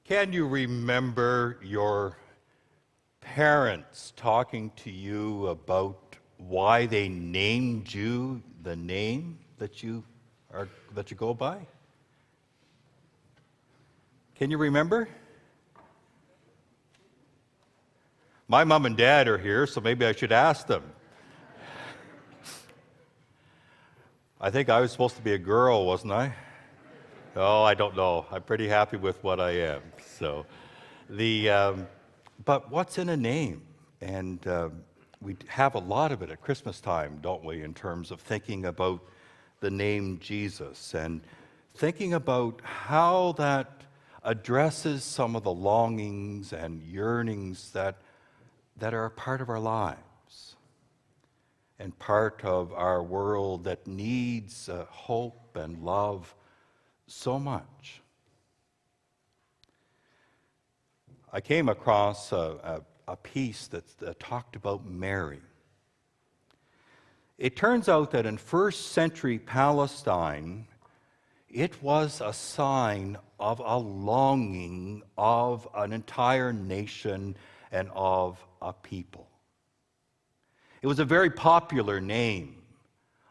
Can you remember your parents talking to you about why they named you the name that you go by? Can you remember? My mom and dad are here, so maybe I should ask them. I think I was supposed to be a girl, wasn't I? Oh, I don't know. I'm pretty happy with what I am. So, but what's in a name? And we have a lot of it at Christmas time, don't we, in terms of thinking about the name Jesus and thinking about how that addresses some of the longings and yearnings that are a part of our lives and part of our world that needs hope and love so much. I came across a piece that talked about Mary. It turns out that in first century Palestine, it was a sign of a longing of an entire nation and of a people. It was a very popular name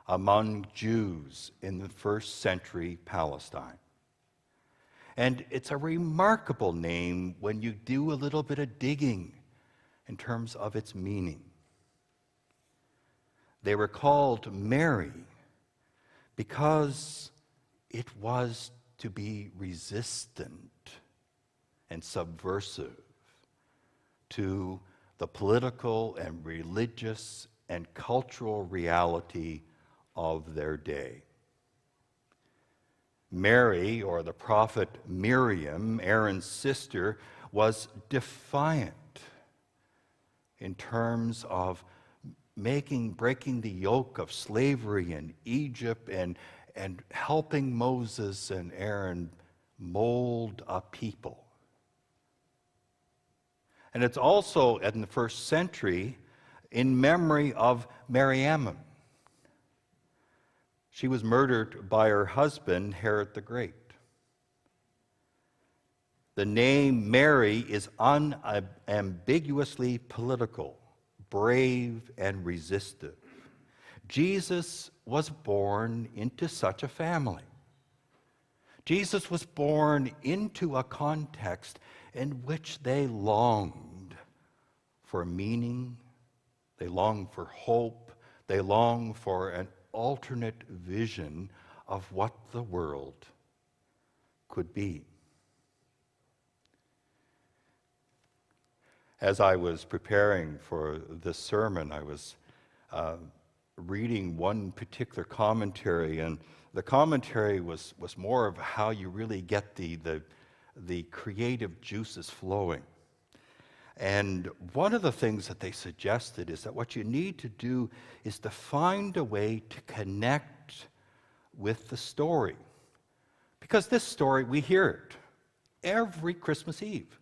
among Jews in the first century Palestine. And it's a remarkable name when you do a little bit of digging in terms of its meaning. They were called Mary because it was to be resistant and subversive to the political and religious and cultural reality of their day. Mary, or the prophet Miriam, Aaron's sister, was defiant in terms of breaking the yoke of slavery in Egypt and helping Moses and Aaron mold a people. And it's also in the first century in memory of Mariamne. She was murdered by her husband, Herod the Great. The name Mary is unambiguously political, brave, and resistive. Jesus was born into such a family. Jesus was born into a context in which they longed for meaning, they longed for hope, they longed for an alternate vision of what the world could be. As I was preparing for this sermon, I was reading one particular commentary, and the commentary was more of how you really get the creative juices flowing. And one of the things that they suggested is that what you need to do is to find a way to connect with the story. Because this story, we hear it every Christmas Eve.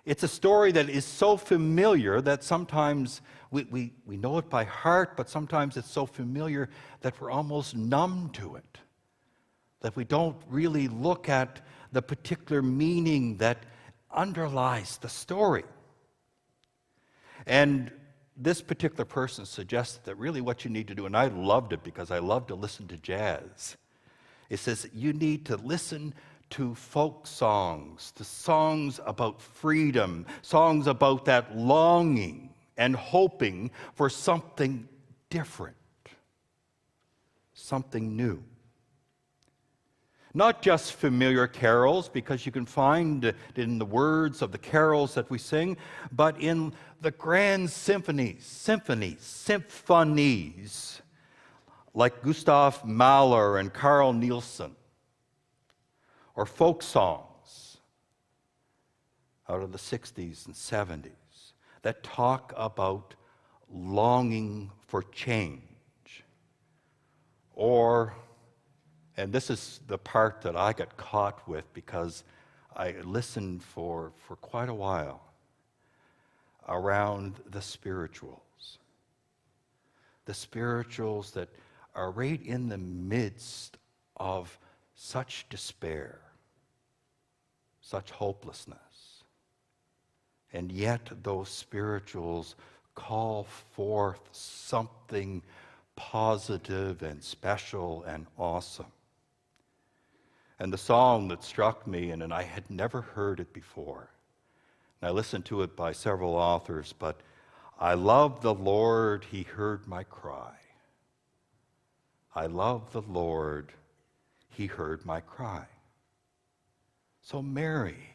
It's a story that is so familiar that sometimes we know it by heart, but sometimes it's so familiar that we're almost numb to it, that we don't really look at the particular meaning that underlies the story. And this particular person suggested that really what you need to do, and I loved it because I love to listen to jazz. It says you need to listen to folk songs, to songs about freedom, songs about that longing and hoping for something different, something new. Not just familiar carols, because you can find it in the words of the carols that we sing, but in the grand symphonies like Gustav Mahler and Carl Nielsen, or folk songs out of the 60s and 70s that talk about longing for change. Or, and this is the part that I got caught with because I listened for quite a while, around the spirituals. The spirituals that are right in the midst of such despair, such hopelessness. And yet those spirituals call forth something positive and special and awesome. And the song that struck me, and I had never heard it before, and I listened to it by several authors, but I love the Lord, he heard my cry. I love the Lord, he heard my cry. So Mary,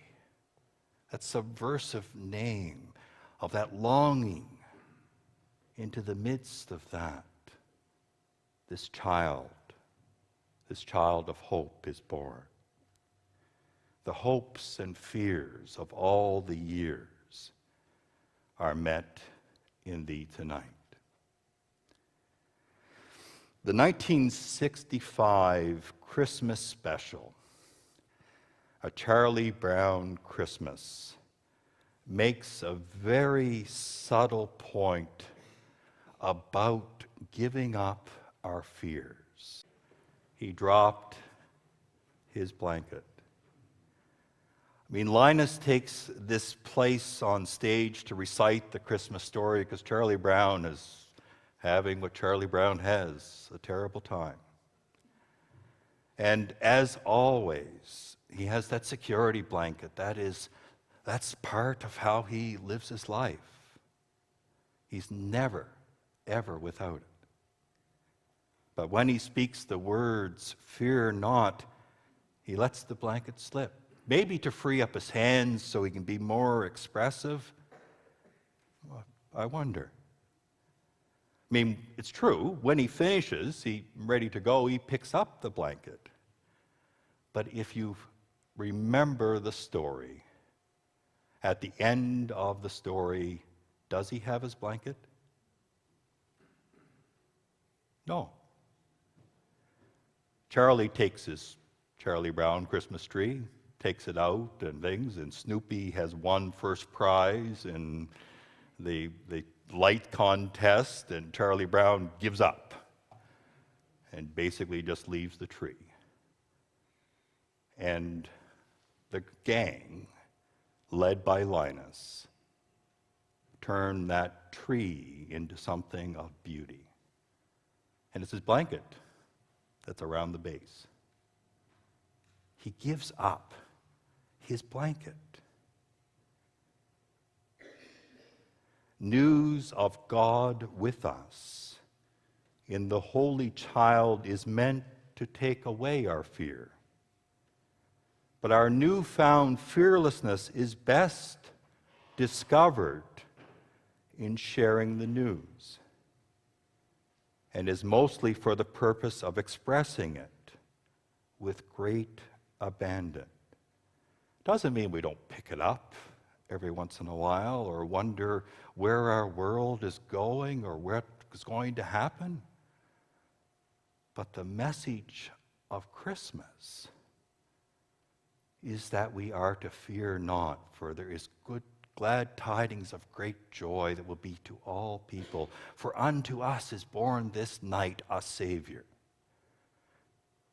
that subversive name of that longing, into the midst of that, this child of hope is born. The hopes and fears of all the years are met in thee tonight. The 1965 Christmas special, A Charlie Brown Christmas, makes a very subtle point about giving up our fears. He dropped his blanket. I mean, Linus takes this place on stage to recite the Christmas story because Charlie Brown is having what Charlie Brown has, a terrible time. And as always, he has that security blanket. That's part of how he lives his life. He's never, ever without it. But when he speaks the words, "Fear not," he lets the blanket slip. Maybe to free up his hands so he can be more expressive. Well, I wonder. I mean, it's true, when he finishes, he's ready to go, he picks up the blanket. But if you remember the story, at the end of the story, does he have his blanket? No. Charlie takes his Charlie Brown Christmas tree, takes it out and things, and Snoopy has won first prize in the light contest, and Charlie Brown gives up and basically just leaves the tree. And the gang, led by Linus, turn that tree into something of beauty. And it's his blanket that's around the base. He gives up his blanket. News of God with us in the Holy Child is meant to take away our fear. But our newfound fearlessness is best discovered in sharing the news, and is mostly for the purpose of expressing it with great abandon. Doesn't mean we don't pick it up every once in a while or wonder where our world is going or what is going to happen. But the message of Christmas is that we are to fear not, for there is glad tidings of great joy that will be to all people. For unto us is born this night a Savior.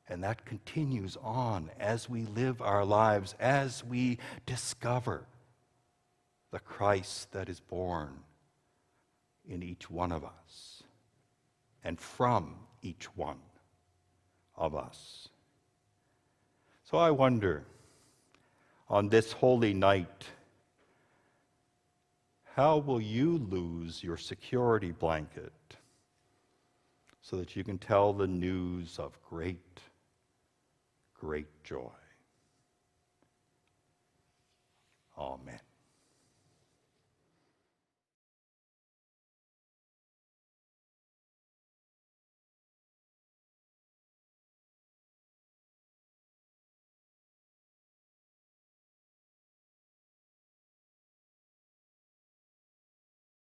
And that continues on as we live our lives, as we discover the Christ that is born in each one of us and from each one of us. So I wonder, on this holy night, how will you lose your security blanket so that you can tell the news of great, great joy? Amen.